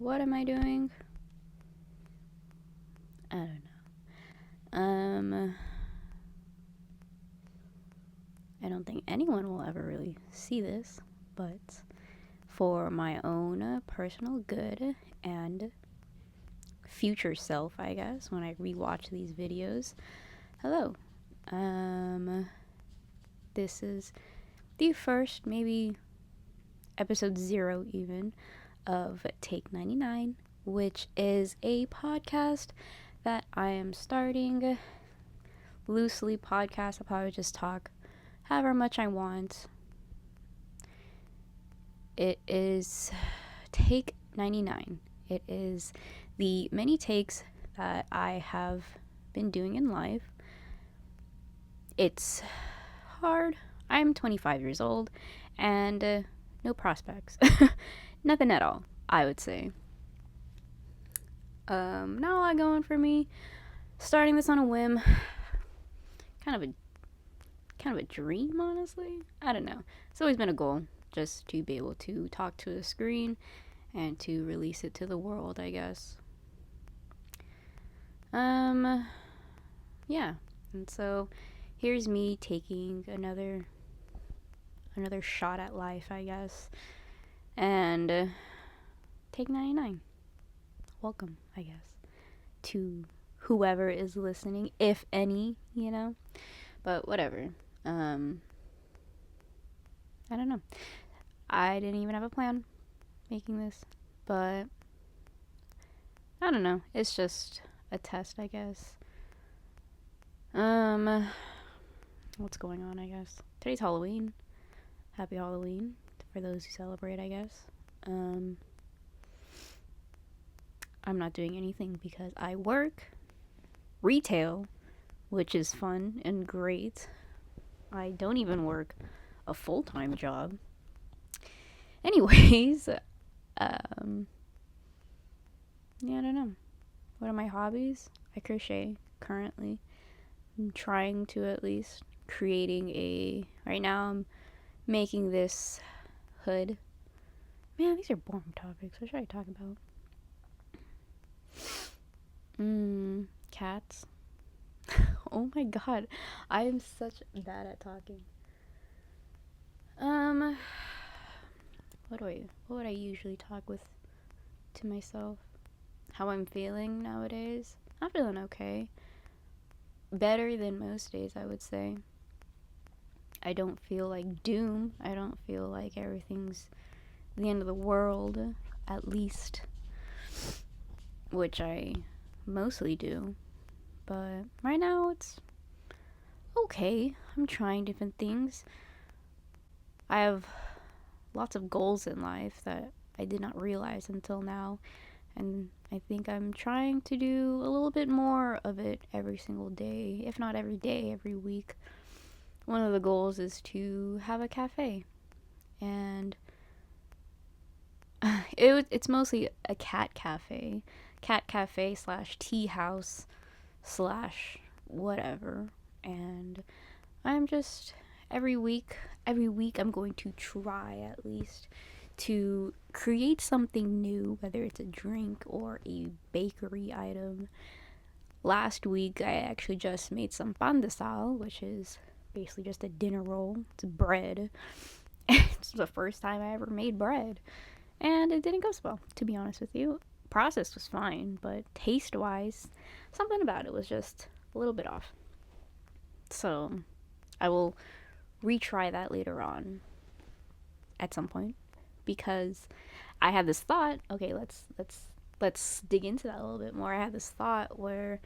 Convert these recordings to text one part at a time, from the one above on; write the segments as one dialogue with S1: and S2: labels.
S1: what am I doing? I don't know. I don't think anyone will ever really see this, but for my own personal good and future self, I guess, when I rewatch these videos. Hello. This is the first, maybe episode 0 even, of Take 99, which is a podcast that I am starting. Loosely podcast. I'll probably just talk however much I want. It is Take 99. It is the many takes that I have been doing in life. It's hard. I'm 25 years old and no prospects. Nothing at all, I would say. Not a lot going for me. Starting this on a whim. Kind of a dream, honestly. I don't know. It's always been a goal just to be able to talk to a screen and to release it to the world, I guess. Yeah. And so here's me taking another shot at life, I guess. And Take 99. Welcome, I guess, to whoever is listening, if any, you know. But whatever. I don't know. I didn't even have a plan making this, but I don't know. It's just a test, I guess. What's going on, I guess? Today's Halloween. Happy Halloween for those who celebrate, I guess. I'm not doing anything because I work retail, which is fun and great. I don't even work a full-time job. Anyways, yeah, I don't know. What are my hobbies? I crochet currently. I'm trying to at least right now I'm making this hood. Man, these are boring topics. What should I talk about? Cats. Oh my god. I am such bad at talking. What would I usually talk with to myself? How I'm feeling nowadays? I'm feeling okay. Better than most days, I would say. I don't feel like doom. I don't feel like everything's the end of the world, at least. Which I mostly do. But right now it's okay. I'm trying different things. I have lots of goals in life that I did not realize until now. And I think I'm trying to do a little bit more of it every single day, if not every day, every week. One of the goals is to have a cafe. And it's mostly a cat cafe / tea house / whatever. And I'm just every week I'm going to try at least to create something new, whether it's a drink or a bakery item. Last week I actually just made some pan de sal, which is basically just a dinner roll. It's bread. It's the first time I ever made bread, and it didn't go so well, to be honest with you. Process was fine, but taste wise, something about it was just a little bit off. So I will retry that later on at some point, because I had this thought. Okay, let's dig into that a little bit more. I had this thought where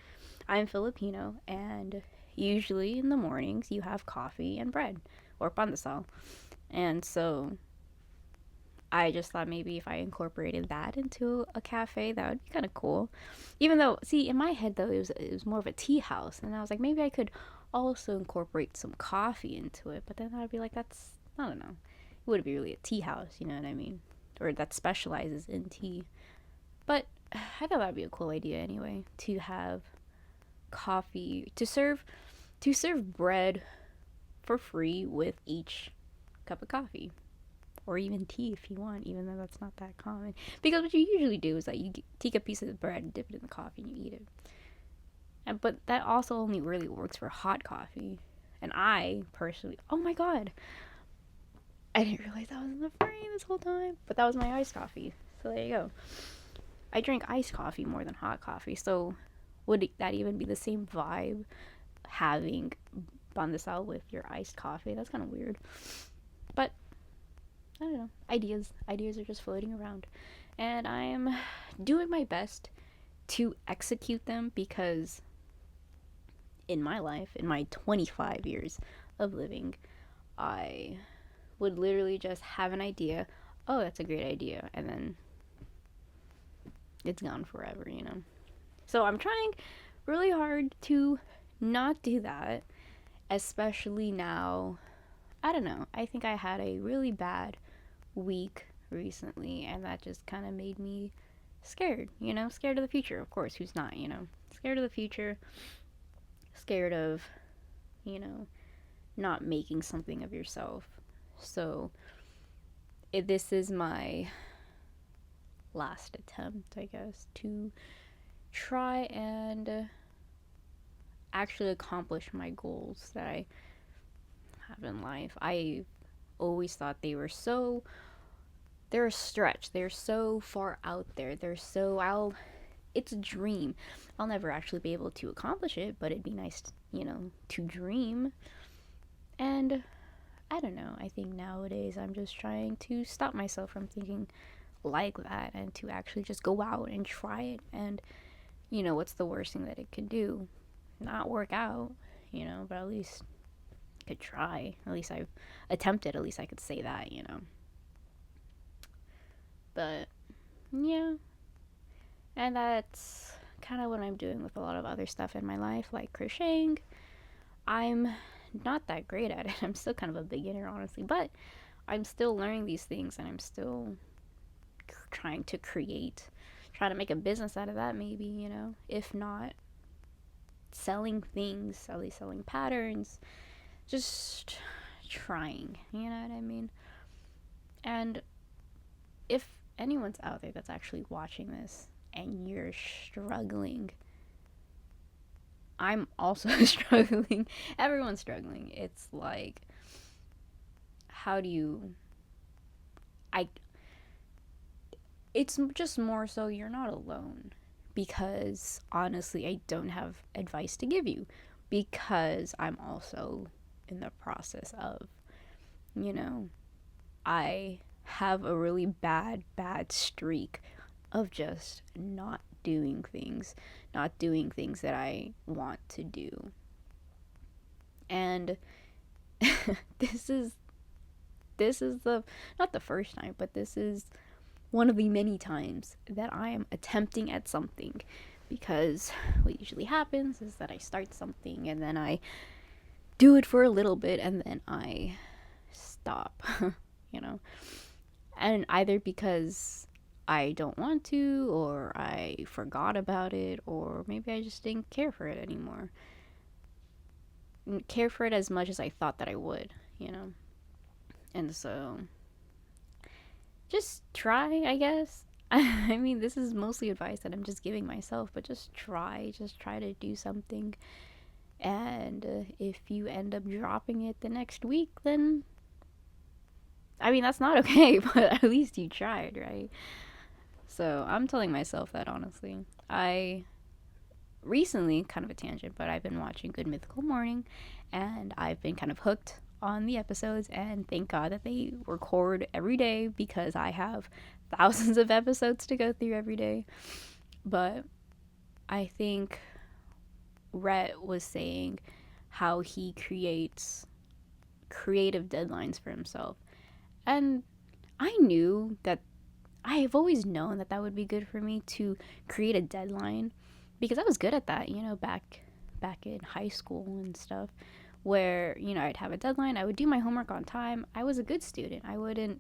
S1: I'm Filipino, and usually in the mornings you have coffee and bread or pandesal, and so I just thought maybe if I incorporated that into a cafe, that would be kind of cool. Even though, see, in my head though, it was more of a tea house, and I was like, maybe I could also incorporate some coffee into it. But then I'd be like, that's, I don't know, it wouldn't be really a tea house, you know what I mean? Or that specializes in tea. But I thought that'd be a cool idea anyway, to have coffee, to serve bread for free with each cup of coffee. or even tea if you want, even though that's not that common. Because what you usually do is that you take a piece of the bread and dip it in the coffee and you eat it. But that also only really works for hot coffee. And I personally, oh my god, I didn't realize that was in the frame this whole time. But that was my iced coffee. So there you go. I drink iced coffee more than hot coffee. So would that even be the same vibe having Bandasal with your iced coffee? That's kind of weird. But I don't know. Ideas are just floating around. And I'm doing my best to execute them because in my life, in my 25 years of living, I would literally just have an idea. Oh, that's a great idea. And then it's gone forever, you know? So I'm trying really hard to not do that, especially now. I don't know. I think I had a really bad week recently, and that just kind of made me scared, you know? Scared of the future. Of course, who's not, you know? Scared of the future. Scared of, you know, not making something of yourself. So, this is my last attempt, I guess, to try and actually accomplish my goals that I have in life. I always thought they're a stretch. They're so far out there. It's a dream. I'll never actually be able to accomplish it, but it'd be nice, you know, to dream. And I don't know. I think nowadays I'm just trying to stop myself from thinking like that and to actually just go out and try it. And, you know, what's the worst thing that it could do? Not work out, you know, but at least I could try. At least I've attempted. At least I could say that, you know. But, yeah. And that's kind of what I'm doing with a lot of other stuff in my life, like crocheting. I'm not that great at it. I'm still kind of a beginner, honestly, but I'm still learning these things and I'm still trying to trying to make a business out of that, maybe, you know, if not selling things, at least selling patterns, just trying, you know what I mean? And if anyone's out there that's actually watching this and you're struggling, I'm also struggling. Everyone's struggling. It's like, how do you, it's just more so you're not alone. Because honestly, I don't have advice to give you. Because I'm also in the process of, you know, I have a really bad streak of just not doing things that I want to do. And this is the, not the first time, but this is one of the many times that I am attempting at something, because what usually happens is that I start something and then I do it for a little bit and then I stop, you know, and either because I don't want to, or I forgot about it, or maybe I just didn't care for it anymore. Care for it as much as I thought that I would, you know. And so just try, I guess. I mean, this is mostly advice that I'm just giving myself, but just try to do something. And if you end up dropping it the next week, then I mean, that's not okay, but at least you tried, right? So I'm telling myself that, honestly. I recently, kind of a tangent, but I've been watching Good Mythical Morning, and I've been kind of hooked on the episodes, and thank God that they record every day, because I have thousands of episodes to go through every day. But I think Rhett was saying how he creates creative deadlines for himself. And I knew that, I have always known that that would be good for me to create a deadline, because I was good at that, you know, back in high school and stuff, where, you know, I'd have a deadline, I would do my homework on time. I was a good student. I would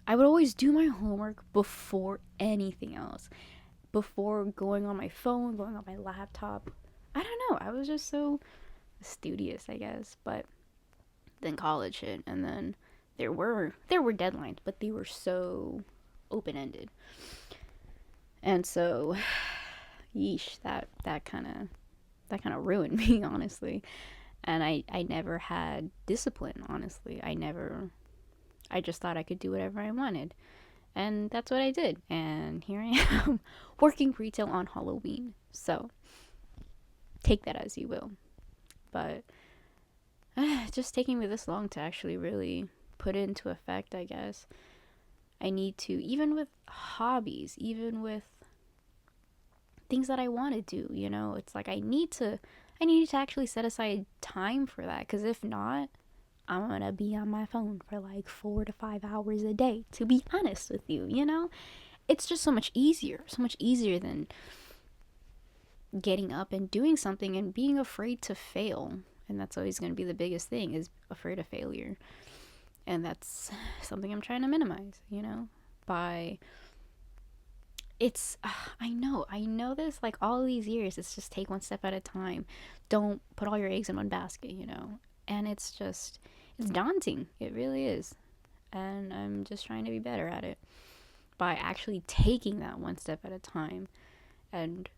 S1: always do my homework before anything else, before going on my phone, going on my laptop. I don't know, I was just so studious, I guess. But then college hit, and then there were deadlines, but they were so open-ended. And so, yeesh, that kind of ruined me, honestly. And I never had discipline, honestly. I just thought I could do whatever I wanted. And that's what I did. And here I am working retail on Halloween. So, take that as you will. But just taking me this long to actually really put it into effect, I guess. I need to, even with hobbies, even with things that I want to do, it's like I need to actually set aside time for that, because if not, I'm gonna be on my phone for like 4 to 5 hours a day, to be honest with you. It's just so much easier than getting up and doing something and being afraid to fail. And that's always going to be the biggest thing, is afraid of failure. And that's something I'm trying to minimize, by I know this, like, all these years, it's just take one step at a time. Don't put all your eggs in one basket, and it's daunting. It really is. And I'm just trying to be better at it by actually taking that one step at a time, and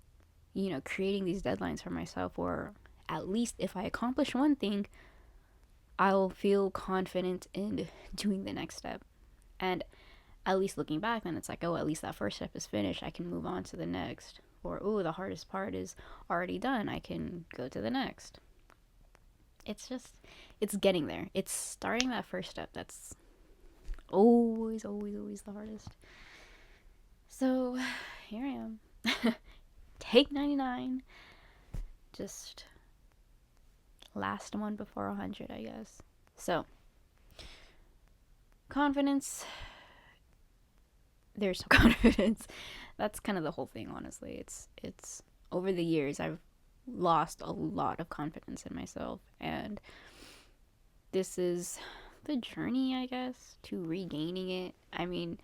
S1: creating these deadlines for myself, or at least if I accomplish one thing, I'll feel confident in doing the next step. And at least looking back, then it's like, oh, at least that first step is finished. I can move on to the next. Or, oh, the hardest part is already done. I can go to the next. It's getting there. It's starting that first step that's always, always, always the hardest. So, here I am. Take 99. Just last one before 100, I guess. So, confidence. There's no confidence. That's kind of the whole thing, honestly. It's over the years, I've lost a lot of confidence in myself, and this is the journey, I guess, to regaining it. I mean,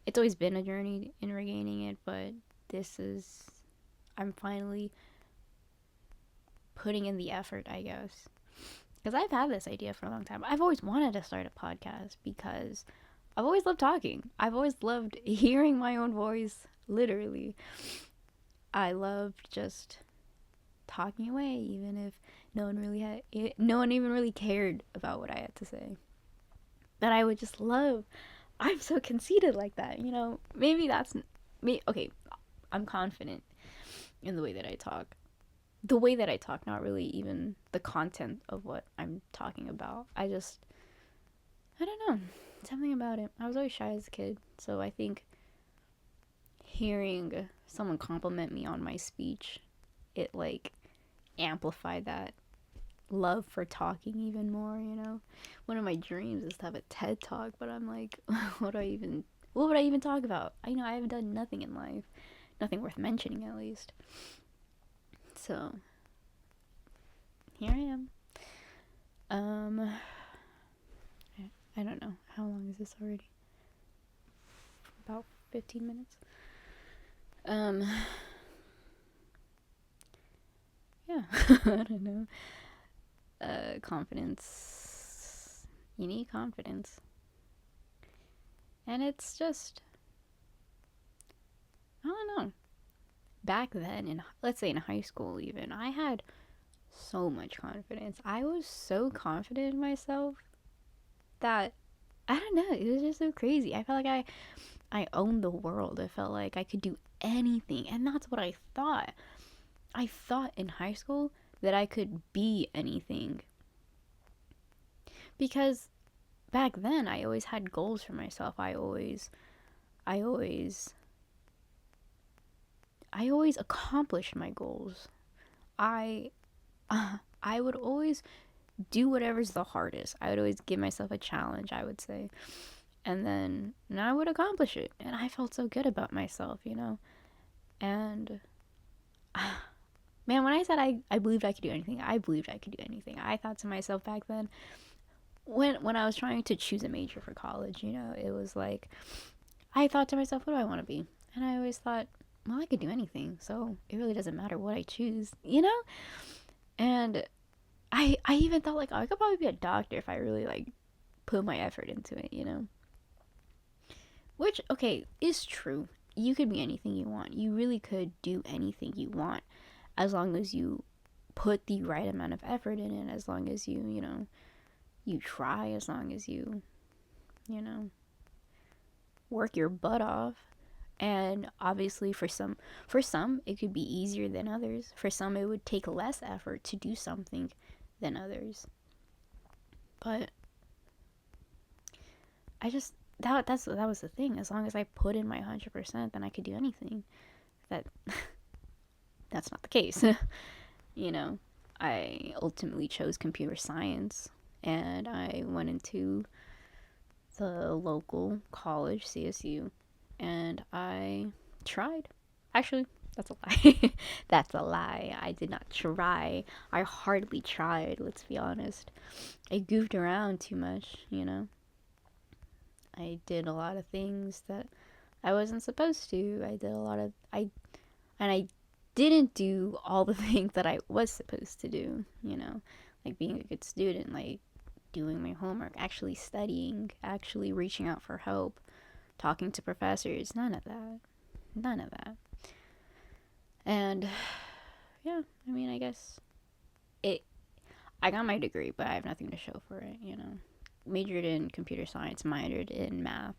S1: it's always been a journey in regaining it, but I'm finally putting in the effort, I guess. Because I've had this idea for a long time. I've always wanted to start a podcast because I've always loved talking. I've always loved hearing my own voice, literally. I loved just talking away, even if no one even really cared about what I had to say. But I would just love. I'm so conceited like that, Maybe that's me. Okay, I'm confident in the way that I talk. The way that I talk, not really even the content of what I'm talking about. I don't know. Something about it. I was always shy as a kid, so I think hearing someone compliment me on my speech, it like amplified that love for talking even more, One of my dreams is to have a TED Talk, but I'm like, what would I even talk about? I haven't done nothing in life. Nothing worth mentioning, at least. So, here I am. I don't know. How long is this already? About 15 minutes? Yeah. I don't know. Confidence. You need confidence. And it's just, I don't know. Back then, let's say in high school even, I had so much confidence. I was so confident in myself that, I don't know, it was just so crazy. I felt like I owned the world. I felt like I could do anything. And that's what I thought. I thought in high school that I could be anything. Because back then, I always had goals for myself. I always accomplished my goals. I would always do whatever's the hardest. I would always give myself a challenge, I would say. And then I would accomplish it. And I felt so good about myself, And, man, when I said I believed I could do anything, I believed I could do anything. I thought to myself back then, when I was trying to choose a major for college, it was like, I thought to myself, what do I want to be? And I always thought, well, I could do anything, so it really doesn't matter what I choose, And I even thought, like, oh, I could probably be a doctor if I really, like, put my effort into it, you know? Which, okay, is true. You could be anything you want. You really could do anything you want as long as you put the right amount of effort in it, as long as you, you know, you try, as long as you know, work your butt off. And obviously for some it could be easier than others. For some it would take less effort to do something than others. But I just that was the thing. As long as I put in my 100%, then I could do anything. That that's not the case. You know, I ultimately chose computer science, and I went into the local college, CSU, and I tried. Actually, that's a lie. That's a lie. I did not try. I hardly tried, let's be honest. I goofed around too much, you know. I did a lot of things that I wasn't supposed to. I didn't do all the things that I was supposed to do, you know, like being a good student, like doing my homework, actually studying, actually reaching out for help, talking to professors. None of that. None of that. And yeah, I mean, I guess it I got my degree, but I have nothing to show for it, you know. Majored in computer science, minored in math.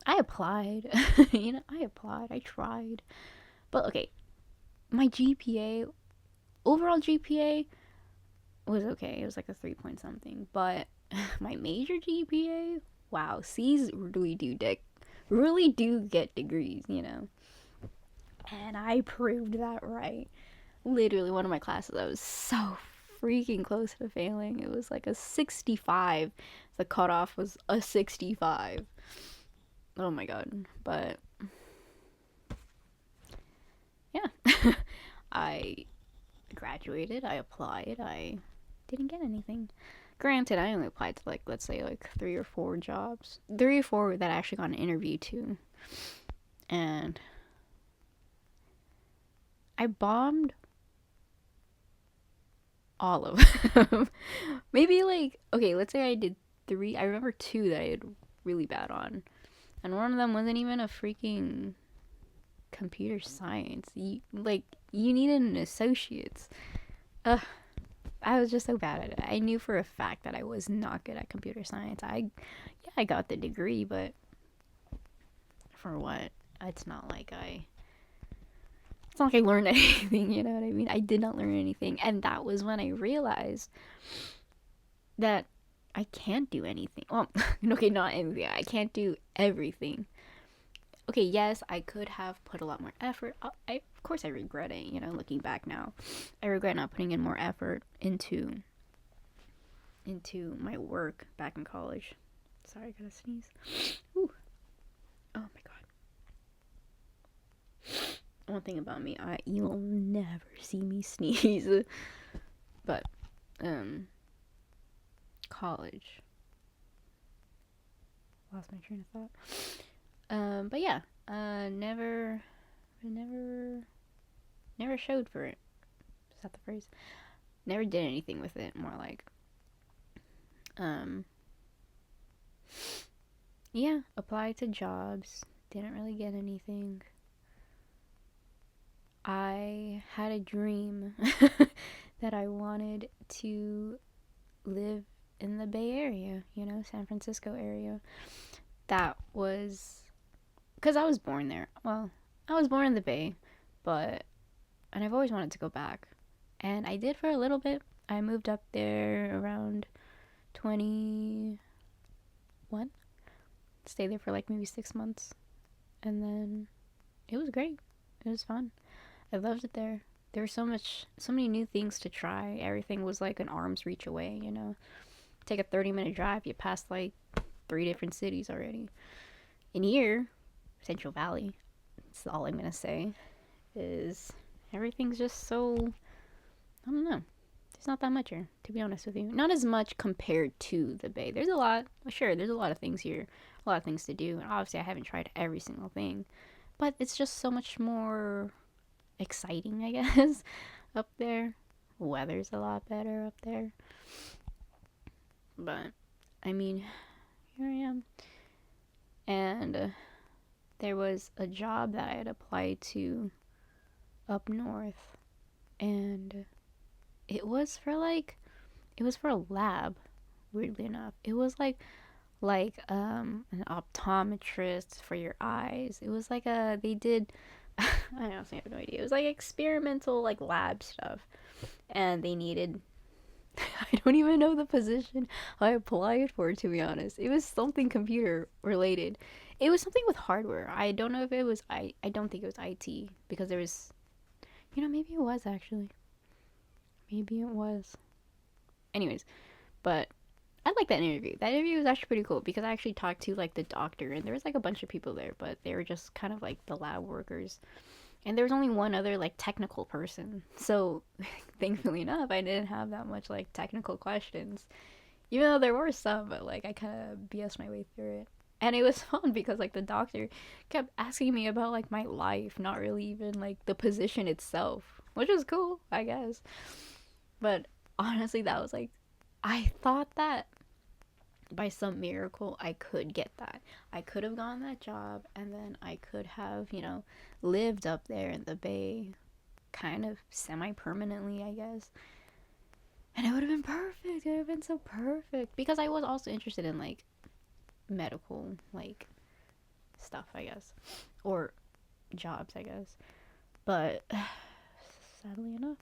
S1: I applied. You know, I applied. I tried. But okay, my GPA, overall GPA was okay. It was like a 3 point something. But my major GPA, wow, C's really do get degrees, you know. And I proved that right. Literally, one of my classes, I was so freaking close to failing. It was like a 65. The cutoff was a 65. Oh my god. But yeah, I graduated, I applied, I didn't get anything. Granted, I only applied to, like, let's say like 3 or 4 jobs. 3 or 4 that I actually got an interview to. And I bombed all of them. Maybe like, okay, let's say I did 3. I remember 2 that I did really bad on. And one of them wasn't even a freaking computer science. You needed an associate's. Ugh, I was just so bad at it. I knew for a fact that I was not good at computer science. I got the degree, but for what? It's not like I learned anything, you know what I mean? I did not learn anything. And that was when I realized that I can't do anything. Well, okay, not anything. I can't do everything. Okay, yes, I could have put a lot more effort. Of course, I regret it, you know, looking back now. I regret not putting in more effort into my work back in college. Sorry, I gotta sneeze. Ooh. Oh my god. One thing about me, you'll never see me sneeze. But, college. Lost my train of thought. But yeah, never showed for it. Is that the phrase? Never did anything with it. More like, yeah, applied to jobs. Didn't really get anything. I had a dream that I wanted to live in the Bay Area, you know, San Francisco area. That was because I was born there. Well, I was born in the Bay, and I've always wanted to go back. And I did for a little bit. I moved up there around 21. Stayed there for like maybe 6 months. And then it was great. It was fun. I loved it there. There were so many new things to try. Everything was like an arm's reach away, you know. Take a 30-minute drive, you pass like 3 different cities already. In here, Central Valley, that's all I'm gonna say, is everything's just so, I don't know. There's not that much here, to be honest with you. Not as much compared to the Bay. There's a lot, sure, there's a lot of things here, a lot of things to do, and obviously I haven't tried every single thing, but it's just so much more exciting, I guess, up there. Weather's a lot better up there. But I mean, here I am. And there was a job that I had applied to up north, and it was for a lab, weirdly enough. It was an optometrist for your eyes. It was like a they did I honestly have no idea. It was like experimental like lab stuff. And they needed I don't even know the position I applied for, to be honest. It was something computer related. It was something with hardware. I don't know if it was I don't think it was IT because there was maybe it was actually. Maybe it was. Anyways, but I like that interview. That interview was actually pretty cool because I actually talked to like the doctor and there was like a bunch of people there, but they were just kind of like the lab workers. And there was only one other like technical person. So thankfully enough, I didn't have that much like technical questions. Even though there were some, but like I kind of BS my way through it. And it was fun because like the doctor kept asking me about like my life, not really even like the position itself, which was cool, I guess. But honestly, that was like I thought that by some miracle I could get that. I could have gotten that job and then I could have, lived up there in the Bay kind of semi permanently, I guess. And it would have been perfect. It would have been so perfect because I was also interested in like medical like stuff, I guess, or jobs, I guess. But sadly enough,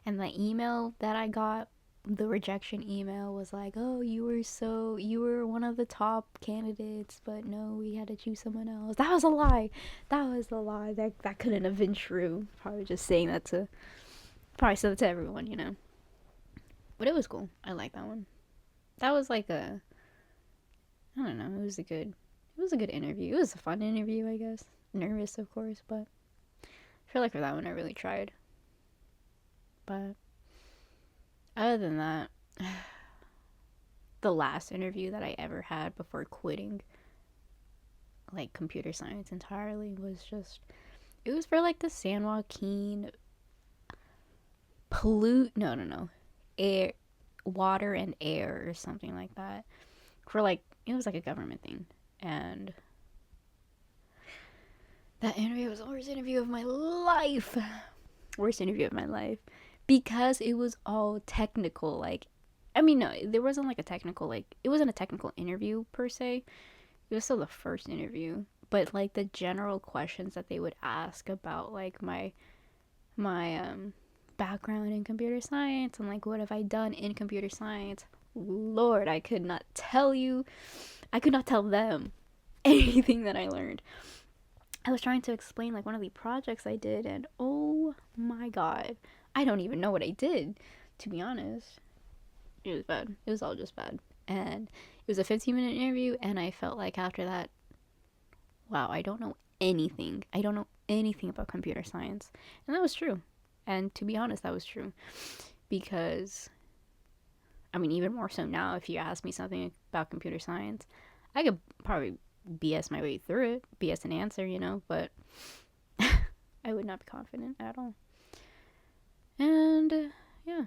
S1: and the email that I got, the rejection email was like, "Oh, you were one of the top candidates, but no, we had to choose someone else." That was a lie. That was a lie. That couldn't have been true. Probably just saying that to probably said it to everyone. But it was cool. I like that one. That was like I don't know. It was a good interview. It was a fun interview, I guess. Nervous, of course, but I feel like for that one I really tried. But other than that, the last interview that I ever had before quitting like computer science entirely was just it was for like the San Joaquin no air water and air or something like that for like it was like a government thing. And that interview was the worst interview of my life. Worst interview of my life because it was all technical. Like, I mean, no, there wasn't like a technical, like, it wasn't a technical interview per se. It was still the first interview, but like the general questions that they would ask about like my background in computer science and like what have I done in computer science. Lord, I could not tell you. I could not tell them anything that I learned. I was trying to explain like one of the projects I did, and oh my god, I don't even know what I did, to be honest. It was bad. It was all just bad. And it was a 15-minute interview, and I felt like after that, wow, I don't know anything. I don't know anything about computer science. And that was true. And to be honest, that was true. Because, I mean, even more so now, if you ask me something about computer science, I could probably BS my way through it, BS an answer, but I would not be confident at all. And yeah,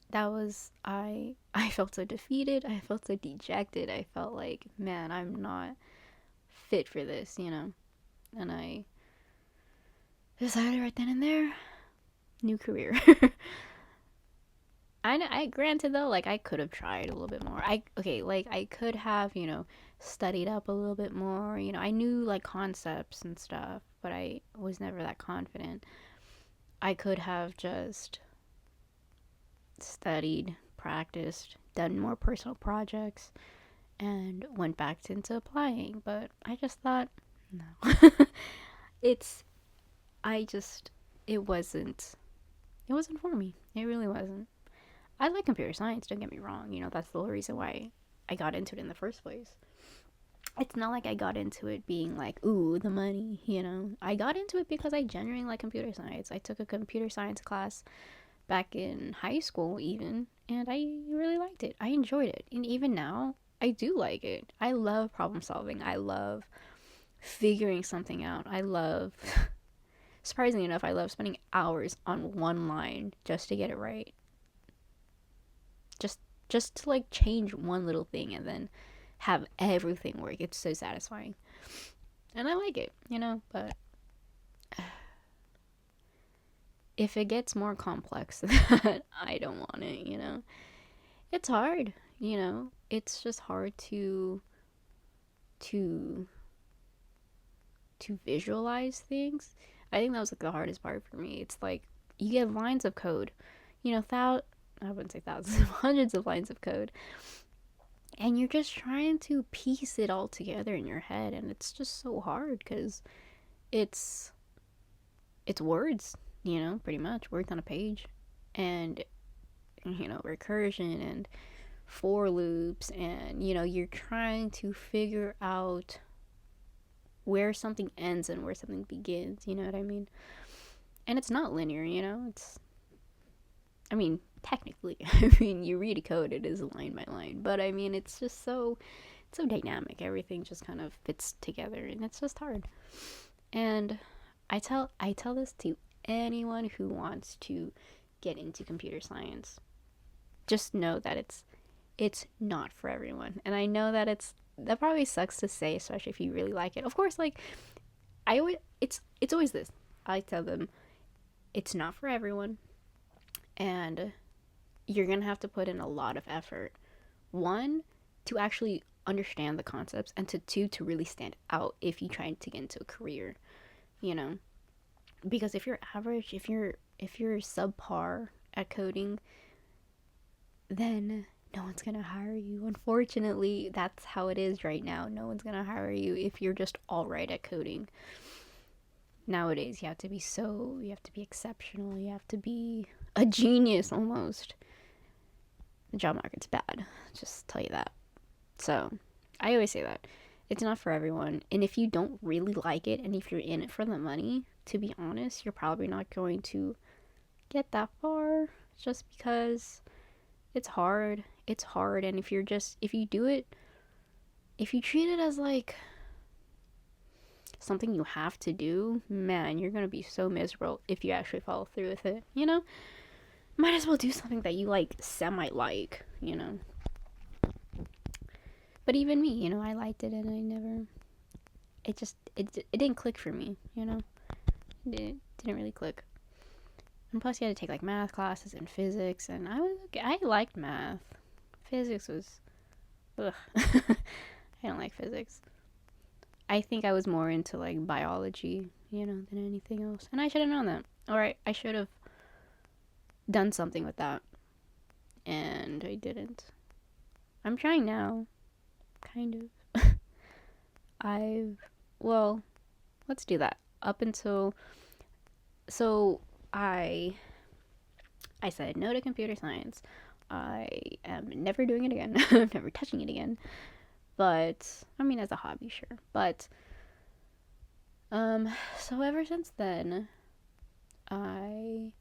S1: that was I felt so defeated, I felt so dejected, I felt like, man, I'm not fit for this. And I decided right then and there, new career. I granted though, like I could have tried a little bit more. I could have, studied up a little bit more. I knew like concepts and stuff, but I was never that confident. I could have just studied, practiced, done more personal projects, and went back into applying. But I just thought, no, it's, I just, it wasn't for me. It really wasn't. I like computer science, don't get me wrong. That's the whole reason why I got into it in the first place. It's not like I got into it being like, ooh, the money. I got into it because I genuinely like computer science. I took a computer science class back in high school, even, and I really liked it. I enjoyed it. And even now, I do like it. I love problem solving. I love figuring something out. Surprisingly enough, I love spending hours on one line just to get it right. Just just to like change one little thing and then have everything work. It's so satisfying. And I like it, but if it gets more complex than that, I don't want it. It's hard, It's just hard to to visualize things. I think that was like the hardest part for me. It's like you get lines of code, I wouldn't say thousands, hundreds of lines of code, and you're just trying to piece it all together in your head, and it's just so hard because it's words, pretty much words on a page, and recursion and for loops, and you're trying to figure out where something ends and where something begins, you know what I mean? And it's not linear, technically, you read a code, it is line by line, but it's just so dynamic. Everything just kind of fits together, and it's just hard. And I tell this to anyone who wants to get into computer science. Just know that it's not for everyone. And I know that that probably sucks to say, especially if you really like it. Of course, like it's always this. I tell them it's not for everyone, and you're going to have to put in a lot of effort. One, to actually understand the concepts, and two, to really stand out if you try to get into a career, because if you're average, if you're subpar at coding, then no one's gonna hire you. Unfortunately, that's how it is right now. No one's gonna hire you if you're just all right at coding. Nowadays, you have to be exceptional. You have to be a genius almost. The job market's bad. Just tell you that. So, I always say that. It's not for everyone. And if you don't really like it, and if you're in it for the money, to be honest, you're probably not going to get that far, just because it's hard. It's hard. And if you treat it as like something you have to do, man, you're going to be so miserable if you actually follow through with it, Might as well do something that you like, semi-like, But even me, I liked it, and it didn't click for me, It didn't really click. And plus you had to take like math classes and physics, and I liked math. Physics was, ugh. I don't like physics. I think I was more into like biology, than anything else. And I should have known that. Or I should have done something with that. And I didn't. I'm trying now. Kind of. Let's do that. I said no to computer science. I am never doing it again. I'm never touching it again. But, as a hobby, sure. But, so ever since then, I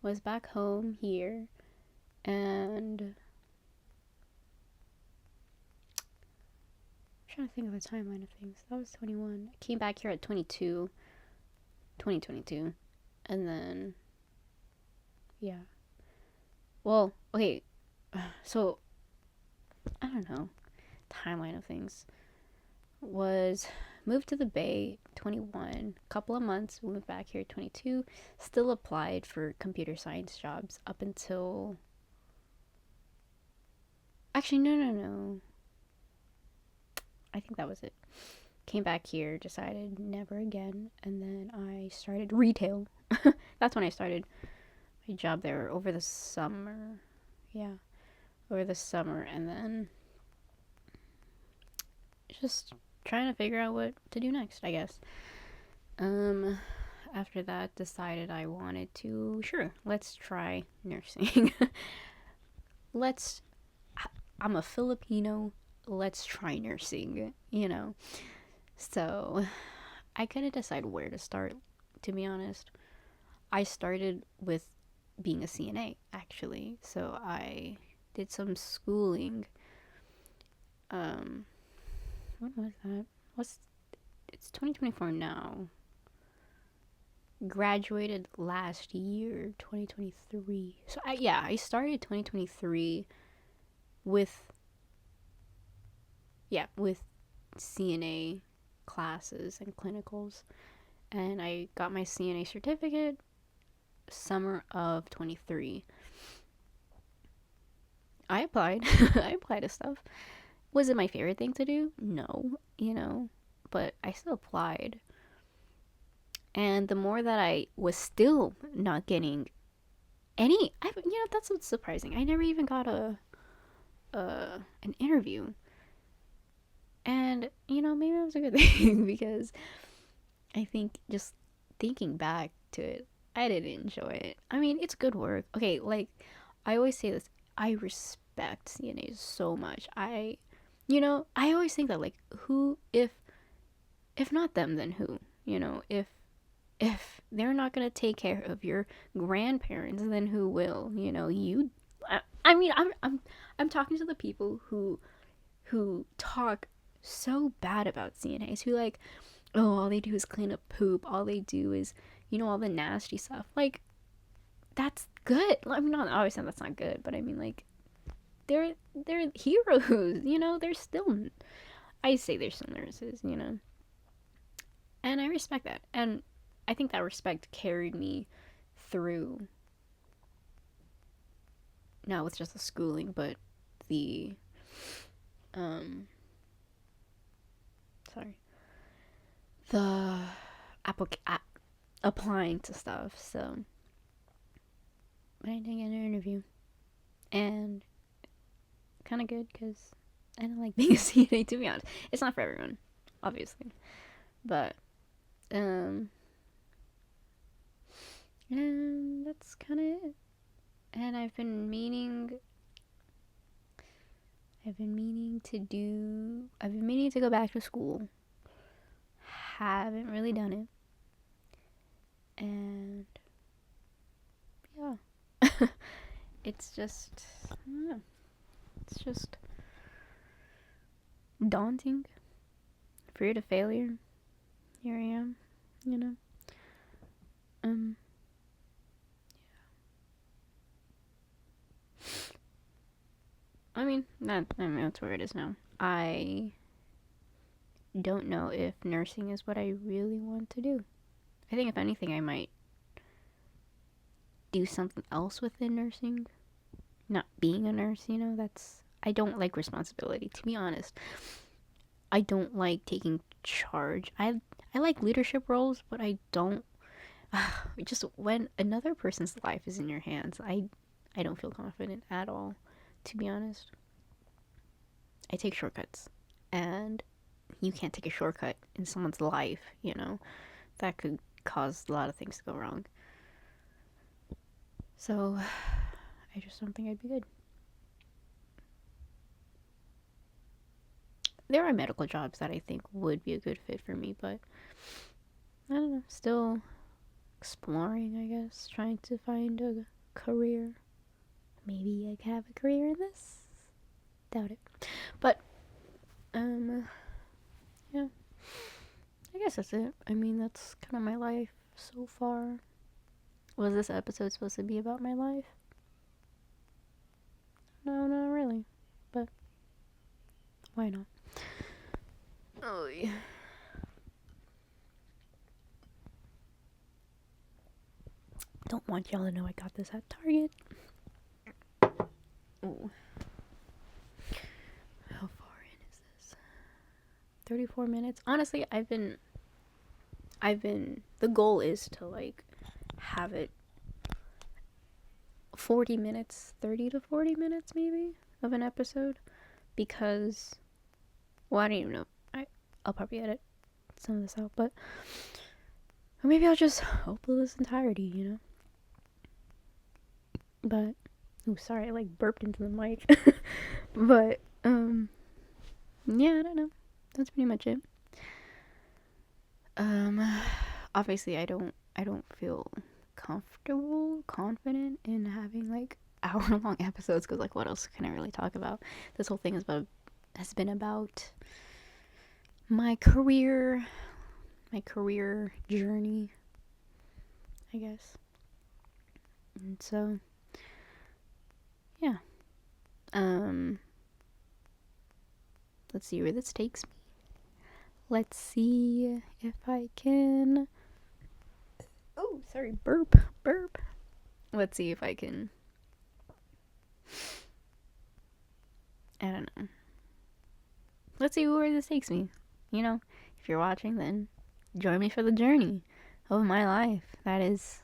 S1: was back home here, and I'm trying to think of the timeline of things. That was 21. I came back here at 2022, and then, yeah. Well, okay, so, I don't know, timeline of things was moved to the Bay 21, couple of months, moved back here 22, still applied for computer science jobs up until, actually no, I think that was it. Came back here, decided never again, and then I started retail. That's when I started my job there over the summer. Yeah, over the summer, and then just trying to figure out what to do next, I guess. After that, decided I wanted to, sure, let's try nursing. I'm a Filipino, let's try nursing, So, I couldn't decide where to start, to be honest. I started with being a CNA, actually. So, I did some schooling. When was that? It's 2024 now. Graduated last year, 2023. So, I started 2023 with CNA classes and clinicals, and I got my CNA certificate summer of 23. I applied. I applied to stuff. Was it my favorite thing to do? No, but I still applied. And the more that I was still not getting that's what's surprising. I never even got an interview. And, maybe that was a good thing because I think just thinking back to it, I didn't enjoy it. I mean, it's good work. Okay, like, I always say this. I respect CNAs so much. I always think that, like, who, if not them, then who? If they're not gonna take care of your grandparents, then who will? I mean, I'm talking to the people who talk so bad about CNAs, who like, oh, all they do is clean up poop, all they do is, all the nasty stuff. Like, that's good. I mean, not obviously that's not good, but I mean, like, they're heroes. They're still, I say they're still nurses. And I respect that, and I think that respect carried me through, not with just the schooling, but the sorry, the applying to stuff. So, but I didn't get an interview, and kind of good because I don't like being a CNA, to be honest. It's not for everyone, obviously, but and that's kind of it. And I've been meaning to go back to school. Haven't really done it. And yeah. It's just, I don't know. It's just daunting. Fear to failure. Here I am, Yeah. I mean, that's where it is now. I don't know if nursing is what I really want to do. I think if anything, I might do something else within nursing. Not being a nurse, I don't like responsibility, to be honest. I don't like taking charge. I like leadership roles, but I don't just when another person's life is in your hands, I don't feel confident at all, to be honest. I take shortcuts, and you can't take a shortcut in someone's life, that could cause a lot of things to go wrong. So I just don't think I'd be good. There are medical jobs that I think would be a good fit for me, but I don't know, still exploring, I guess, trying to find a career. Maybe I could have a career in this. Doubt it. But yeah. I guess that's it. I mean, that's kind of my life so far. Was this episode supposed to be about my life? No, not really. But why not? Oh, yeah. Don't want y'all to know I got this at Target. Ooh. How far in is this? 34 minutes. Honestly, the goal is to like have it 40 minutes, 30 to 40 minutes maybe of an episode, because, well, I don't even know. I'll probably edit some of this out, but, or maybe I'll just upload this entirety, But, oh, sorry, I like burped into the mic. But, yeah, I don't know. That's pretty much it. Obviously I don't feel confident in having like hour-long episodes, because like what else can I really talk about? This whole thing has been about my career journey, I guess. And so, yeah. Let's see where this takes me. Let's see if I can. Oh, sorry, burp. Let's see if I can. I don't know. Let's see where this takes me. You know, if you're watching, then join me for the journey of my life. That is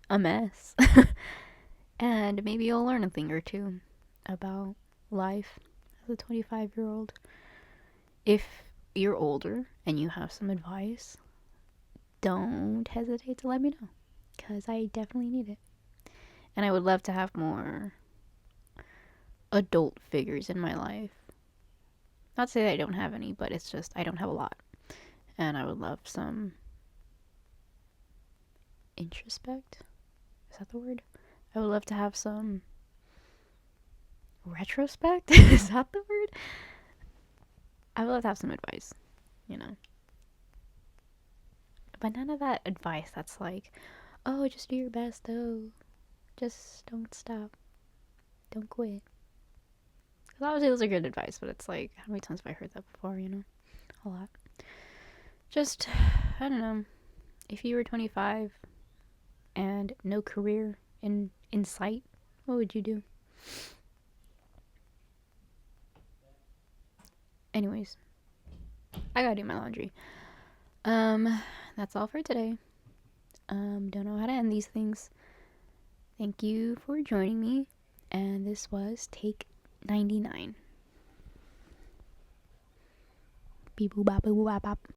S1: a mess. And maybe you'll learn a thing or two about life as a 25-year-old. If you're older and you have some advice, don't hesitate to let me know, because I definitely need it. And I would love to have more adult figures in my life. Not to say that I don't have any, but it's just I don't have a lot. And I would love some introspect. Is that the word? I would love to have some retrospect. Is that the word? I would love to have some advice, you know. But none of that advice that's like, oh, just do your best, though. Just don't stop. Don't quit. Because obviously those are good advice, but it's like, how many times have I heard that before, you know? A lot. Just, I don't know. If you were 25 and no career in sight, what would you do? Anyways, I gotta do my laundry. That's all for today. Don't know how to end these things. Thank you for joining me, and this was Take 99. Beep boop bop boop bop bop.